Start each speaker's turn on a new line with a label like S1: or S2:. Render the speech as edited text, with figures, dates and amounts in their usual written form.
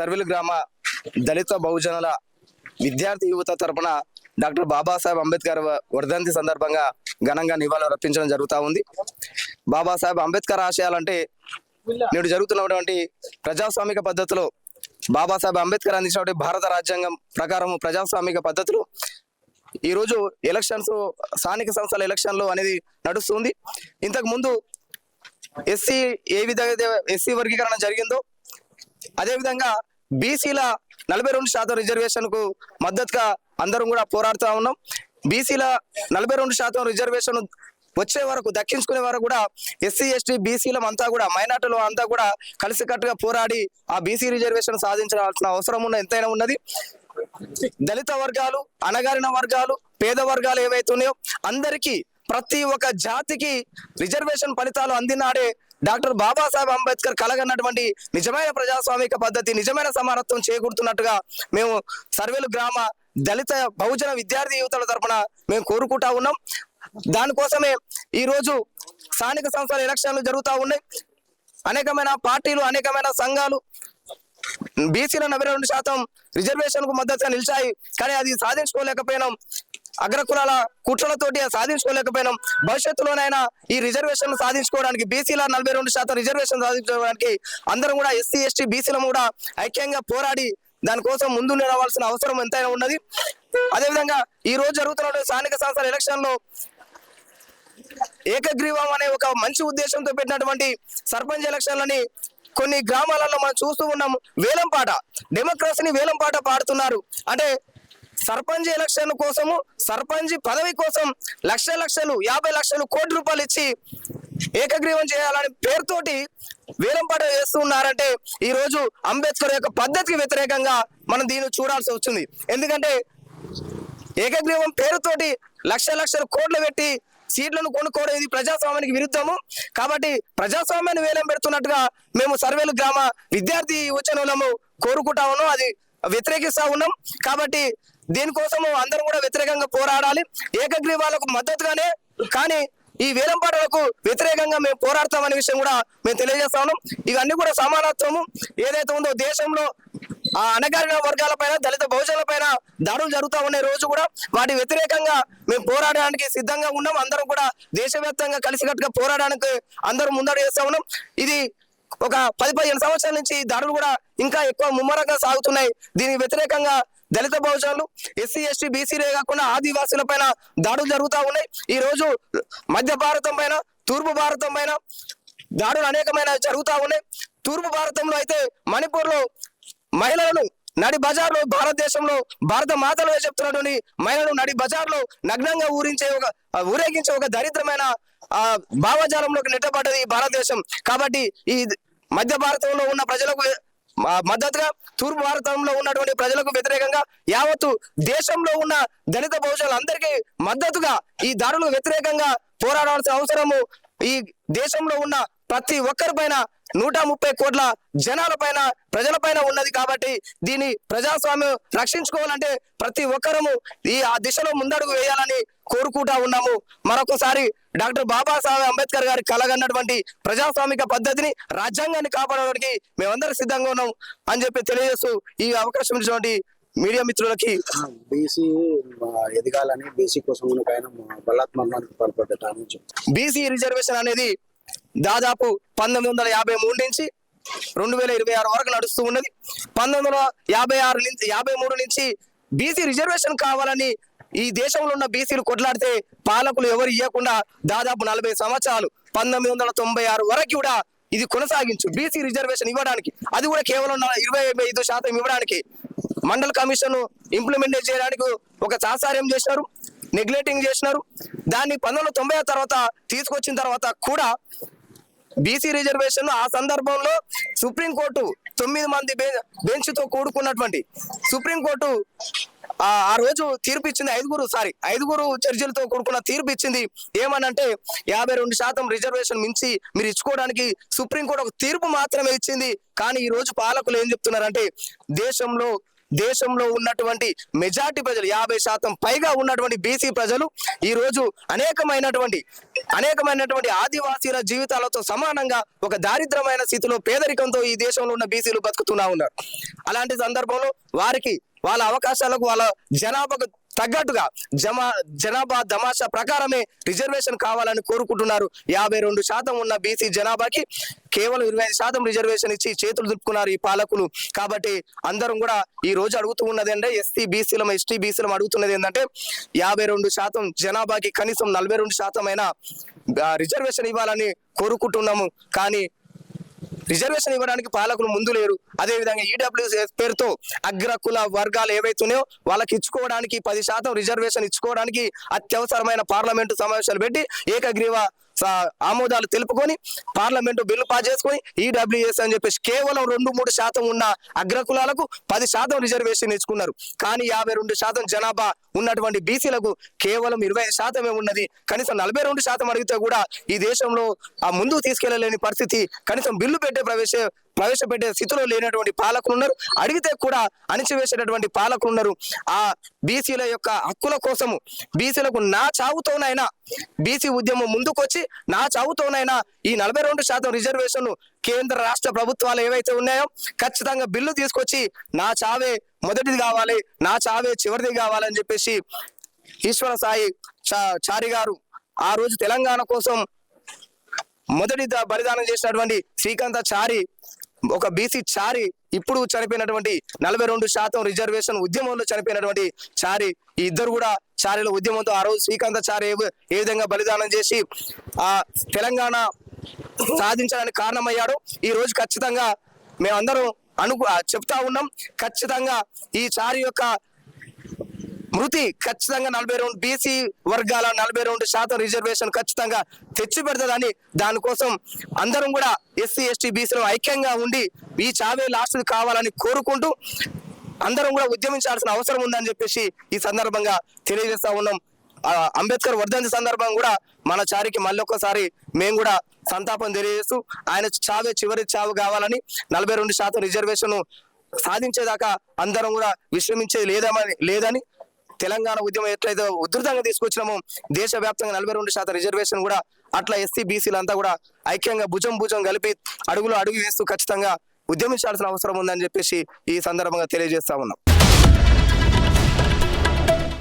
S1: సర్వేలు గ్రామ దళిత బహుజనుల విద్యార్థి యువత తరపున డాక్టర్ బాబాసాహెబ్ అంబేద్కర్ వర్ధంతి సందర్భంగా ఘనంగా నివాళులు అర్పించడం జరుగుతూ ఉంది. బాబాసాహెబ్ అంబేద్కర్ ఆశయాలంటే నేడు జరుగుతున్నటువంటి ప్రజాస్వామిక పద్ధతిలో బాబాసాహెబ్ అంబేద్కర్ అందించినటువంటి భారత రాజ్యాంగం ప్రకారం ప్రజాస్వామిక పద్ధతులు ఈరోజు ఎలక్షన్స్, స్థానిక సంస్థల ఎలక్షన్లు అనేది నడుస్తుంది. ఇంతకు ముందు ఎస్సీ ఏ విధంగా ఎస్సీ వర్గీకరణ జరిగిందో అదేవిధంగా బీసీల 42% రిజర్వేషన్ కు మద్దతుగా అందరం కూడా పోరాడుతూ ఉన్నాం. బీసీల 42% రిజర్వేషన్ వచ్చే వరకు, దక్కించుకునే వరకు కూడా ఎస్సీ ఎస్టీ బీసీలం అంతా కూడా, మైనార్టీలు అంతా కూడా కలిసికట్టుగా పోరాడి ఆ బీసీ రిజర్వేషన్ సాధించాల్సిన అవసరం ఎంతైనా ఉన్నది. దళిత వర్గాలు, అణగారిన వర్గాలు, పేద వర్గాలు ఏవైతే ఉన్నాయో అందరికీ, ప్రతి ఒక్క జాతికి రిజర్వేషన్ ఫలితాలు అందినాడే డాక్టర్ బాబాసాహెబ్ అంబేద్కర్ కలగన్నటువంటి నిజమైన ప్రజాస్వామిక పద్ధతి, నిజమైన సమానత్వం చేకూరుతున్నట్టుగా మేము సర్వేలు గ్రామ దళిత బహుజన విద్యార్థి యువతల తరపున మేము కోరుకుంటా ఉన్నాం. దానికోసమే ఈ రోజు స్థానిక సంస్థల ఎలక్షన్లు జరుగుతూ ఉన్నాయి. అనేకమైన పార్టీలు, అనేకమైన సంఘాలు బీసీల 42% రిజర్వేషన్ కు మద్దతుగా నిలిచాయి. కానీ అది సాధించుకోలేకపోయినాం. అగ్రకులాల కుట్రలతోటి సాధించుకోలేకపోయినాం. భవిష్యత్తులోనైనా ఈ రిజర్వేషన్ సాధించుకోవడానికి, బీసీల 42% రిజర్వేషన్ సాధించుకోవడానికి అందరం కూడా ఎస్సీ ఎస్టీ బీసీలను కూడా ఐక్యంగా పోరాడి దానికోసం ముందు నిలవాల్సిన అవసరం ఎంతైనా ఉన్నది. అదేవిధంగా ఈ రోజు జరుగుతున్న స్థానిక సంస్థల ఎలక్షన్ లో ఏకగ్రీవం అనే ఒక మంచి ఉద్దేశంతో పెట్టినటువంటి సర్పంచ్ ఎలక్షన్లని కొన్ని గ్రామాలలో మనం చూస్తూ ఉన్నాం. వేలంపాట, డెమోక్రసీని వేలంపాట పాడుతున్నారు. అంటే సర్పంచ్ ఎలక్షన్ కోసము, సర్పంచ్ పదవి కోసం లక్షలు 50 లక్షలు కోట్ల రూపాయలు ఇచ్చి ఏకగ్రీవం చేయాలని పేరుతోటి వేలంపాట వేస్తూ ఉన్నారంటే ఈ రోజు అంబేద్కర్ యొక్క పద్ధతికి వ్యతిరేకంగా మనం దీన్ని చూడాల్సి వచ్చింది. ఎందుకంటే ఏకగ్రీవం పేరుతోటి లక్షలు కోట్లు పెట్టి సీట్లను కొనుక్కోవడం ఇది ప్రజాస్వామ్యానికి విరుద్ధము. కాబట్టి ప్రజాస్వామ్యాన్ని వేలం పెడుతున్నట్టుగా మేము సర్వేలు గ్రామ విద్యార్థి యువజనులము కోరుకుంటా ఉన్నాం, అది వ్యతిరేకిస్తా ఉన్నాం. కాబట్టి దీనికోసము అందరం కూడా వ్యతిరేకంగా పోరాడాలి. ఏకగ్రీవాలకు మద్దతుగానే, కానీ ఈ వేలంపాటలకు వ్యతిరేకంగా మేము పోరాడతామనే విషయం కూడా మేము తెలియజేస్తా ఉన్నాం. ఇవన్నీ కూడా సమానత్వము ఏదైతే ఉందో దేశంలో ఆ అణగారిన వర్గాల పైన, దళిత బహుజనుల పైన దాడులు జరుగుతూ ఉన్నాయి. రోజు కూడా వాటి వ్యతిరేకంగా మేము పోరాడడానికి సిద్ధంగా ఉన్నాం. అందరం కూడా దేశవ్యాప్తంగా కలిసికట్టుగా పోరాడడానికి అందరూ ముందడు చేస్తా ఉన్నాం. ఇది ఒక 10-15 సంవత్సరాల నుంచి దాడులు కూడా ఇంకా ఎక్కువ ముమ్మరంగా సాగుతున్నాయి. దీనికి వ్యతిరేకంగా దళిత బహుజనులు, ఎస్సీ ఎస్టీ బీసీలే కాకుండా ఆదివాసీల పైన దాడులు జరుగుతూ ఉన్నాయి. ఈ రోజు మధ్య భారతం పైన, తూర్పు భారతం పైన దాడులు అనేకమైన జరుగుతూ ఉన్నాయి. తూర్పు భారతంలో అయితే మణిపూర్ లో మహిళలను నడి బజార్లో, భారతదేశంలో భారత మాతలో చెప్తున్నటువంటి మహిళలను నడి బజార్లో నగ్నంగా ఊరేగించే ఒక దరిద్రమైన భావజాలంలోకి నెట్టబడ్డది ఈ భారతదేశం. కాబట్టి ఈ మధ్య భారతంలో ఉన్న ప్రజలకు మద్దతుగా, తూర్పు భారతంలో ఉన్నటువంటి ప్రజలకు వ్యతిరేకంగా యావత్తు దేశంలో ఉన్న దళిత బహుజనులందరికీ మద్దతుగా ఈ దాడులకు వ్యతిరేకంగా పోరాడాల్సిన అవసరము ఈ దేశంలో ఉన్న ప్రతి ఒక్కరి పైన, 130 కోట్ల జనాల పైన, ప్రజల పైన ఉన్నది. కాబట్టి దీన్ని ప్రజాస్వామ్యం రక్షించుకోవాలంటే ప్రతి ఒక్కరము ఆ దిశలో ముందడుగు వేయాలని కోరుకుంటా ఉన్నాము. మరొకసారి డాక్టర్ బాబాసాహెబ్ అంబేద్కర్ గారి కలగన్నటువంటి ప్రజాస్వామిక పద్ధతిని, రాజ్యాంగాన్ని కాపాడడానికి మేమందరం సిద్ధంగా ఉన్నాం అని చెప్పి తెలియజేస్తూ ఈ అవకాశం ఇచ్చినటువంటి మీడియా మిత్రులకి,
S2: బీసీ ఎదగాలని బీసీ కోసం బలాత్మరణానికి పాల్పడ్డ
S1: బీసీ రిజర్వేషన్ అనేది దాదాపు 1953 నుంచి 2026 వరకు నడుస్తూ ఉన్నది. 1953 నుంచి బీసీ రిజర్వేషన్ కావాలని ఈ దేశంలో ఉన్న బీసీలు కొట్లాడితే పాలకులు ఎవరు ఇవ్వకుండా దాదాపు 40 సంవత్సరాలు 1996 వరకు కూడా ఇది కొనసాగించు బీసీ రిజర్వేషన్ ఇవ్వడానికి. అది కూడా కేవలం 25% ఇవ్వడానికి మండల కమిషన్ ఇంప్లిమెంట్ చేయడానికి ఒక చాసార్యం చేసినారు, నెగ్లెక్టింగ్ చేసినారు. దాన్ని 1990 తర్వాత తీసుకొచ్చిన తర్వాత కూడా బీసీ రిజర్వేషన్ ఆ సందర్భంలో సుప్రీంకోర్టు 9 మంది బెంచ్ తో కూడుకున్నటువంటి సుప్రీంకోర్టు ఆ రోజు తీర్పు ఇచ్చింది. 5 జడ్జిలతో కూడుకున్న తీర్పు ఇచ్చింది. ఏమనంటే 52% రిజర్వేషన్ మించి మీరు ఇచ్చుకోవడానికి సుప్రీంకోర్టు ఒక తీర్పు మాత్రమే ఇచ్చింది. కానీ ఈ రోజు పాలకులు ఏం చెప్తున్నారంటే దేశంలో దేశంలో ఉన్నటువంటి మెజార్టీ ప్రజలు 50% పైగా ఉన్నటువంటి బీసీ ప్రజలు ఈ రోజు అనేకమైనటువంటి ఆదివాసీల జీవితాలతో సమానంగా ఒక దారిద్రమైన స్థితిలో పేదరికంతో ఈ దేశంలో ఉన్న బీసీలు బతుకుతున్నా ఉన్నారు. అలాంటి సందర్భంలో వారికి వాళ్ళ అవకాశాలకు వాళ్ళ జనాభాకు తగ్గట్టుగా జనాభా దమాషా ప్రకారమే రిజర్వేషన్ కావాలని కోరుకుంటున్నారు. 52% ఉన్న బీసీ జనాభాకి కేవలం 25% రిజర్వేషన్ ఇచ్చి చేతులు దుప్పుకున్నారు ఈ పాలకులు. కాబట్టి అందరం కూడా ఈ రోజు అడుగుతూ ఉన్నది అంటే ఎస్టీ బీసీలం ఎస్టీ బీసీలం అడుగుతున్నది ఏంటంటే 52% జనాభాకి కనీసం 42% అయినా రిజర్వేషన్ ఇవ్వాలని కోరుకుంటున్నాము. కానీ రిజర్వేషన్ ఇవ్వడానికి పాలకులు ముందు లేరు. అదేవిధంగా ఈడబ్ల్యూఎస్ పేరుతో అగ్రకుల వర్గాలు ఏవైతున్నాయో వాళ్ళకి ఇచ్చుకోవడానికి 10% రిజర్వేషన్ ఇచ్చుకోవడానికి అత్యవసరమైన పార్లమెంటు సమావేశాలు పెట్టి ఏకగ్రీవ ఆమోదాలు తెలుపుకొని పార్లమెంటు బిల్లు పాస్ చేసుకొని ఈడబ్ల్యూఎస్ అని చెప్పేసి కేవలం 2-3% ఉన్న అగ్రకులాలకు 10% రిజర్వేషన్ ఇచ్చుకున్నారు. కానీ 52% జనాభా ఉన్నటువంటి బీసీలకు కేవలం 25% ఉన్నది. కనీసం 42% అడిగితే కూడా ఈ దేశంలో ముందుకు తీసుకెళ్లలేని పరిస్థితి, కనీసం బిల్లు ప్రవేశపెట్టే స్థితిలో లేనటువంటి పాలకులు ఉన్నారు. అడిగితే కూడా అణిచివేసేటటువంటి పాలకులు ఉన్నారు. ఆ బీసీల యొక్క హక్కుల కోసము బీసీలకు నా చావుతోనైనా బీసీ ఉద్యమం ముందుకొచ్చి నా చావుతోనైనా ఈ 42% రిజర్వేషన్ కేంద్ర రాష్ట్ర ప్రభుత్వాలు ఏవైతే ఉన్నాయో ఖచ్చితంగా బిల్లు తీసుకొచ్చి నా చావే మొదటిది కావాలి, నా చావే చివరిది కావాలని చెప్పేసి ఈశ్వర సాయి చారి గారు ఆ రోజు తెలంగాణ కోసం మొదటి బలిదానం చేసినటువంటి శ్రీకాంతాచారి, ఒక బీసీ చారి, ఇప్పుడు చనిపోయినటువంటి 42% రిజర్వేషన్ ఉద్యమంలో చనిపోయినటువంటి చారి, ఈ ఇద్దరు కూడా చారిల ఉద్యమంతో ఆ రోజు శ్రీకాంతాచారి ఏ విధంగా బలిదానం చేసి ఆ తెలంగాణ సాధించడానికి కారణమయ్యాడు. ఈ రోజు ఖచ్చితంగా మేమందరం చెప్తా ఉన్నాం. ఖచ్చితంగా ఈ చారి యొక్క మృతి ఖచ్చితంగా 42 బీసీ వర్గాల 42% రిజర్వేషన్ ఖచ్చితంగా తెచ్చి పెడతదని, దానికోసం అందరం కూడా ఎస్సీ ఎస్టీ బీసీలో ఐక్యంగా ఉండి ఈ చావే లాస్ట్ కావాలని కోరుకుంటూ అందరం కూడా ఉద్యమించాల్సిన అవసరం ఉందని చెప్పేసి ఈ సందర్భంగా తెలియజేస్తా ఉన్నాం. అంబేద్కర్ వర్ధంతి సందర్భంగా కూడా మన చారికి మళ్ళొక్కసారి మేము కూడా సంతాపం తెలియజేస్తూ ఆయన చావే చివరి చావు కావాలని 42% రిజర్వేషన్ సాధించేదాకా అందరం కూడా విశ్రమించేది లేదని, తెలంగాణ ఉద్యమం ఎట్లయితే ఉధృతంగా తీసుకొచ్చినామో దేశవ్యాప్తంగా 42% రిజర్వేషన్ కూడా అట్లా ఎస్సీ బీసీలంతా కూడా ఐక్యంగా భుజం కలిపి అడుగు వేస్తూ ఖచ్చితంగా ఉద్యమించాల్సిన అవసరం ఉందని చెప్పేసి ఈ సందర్భంగా తెలియజేస్తా ఉన్నాం.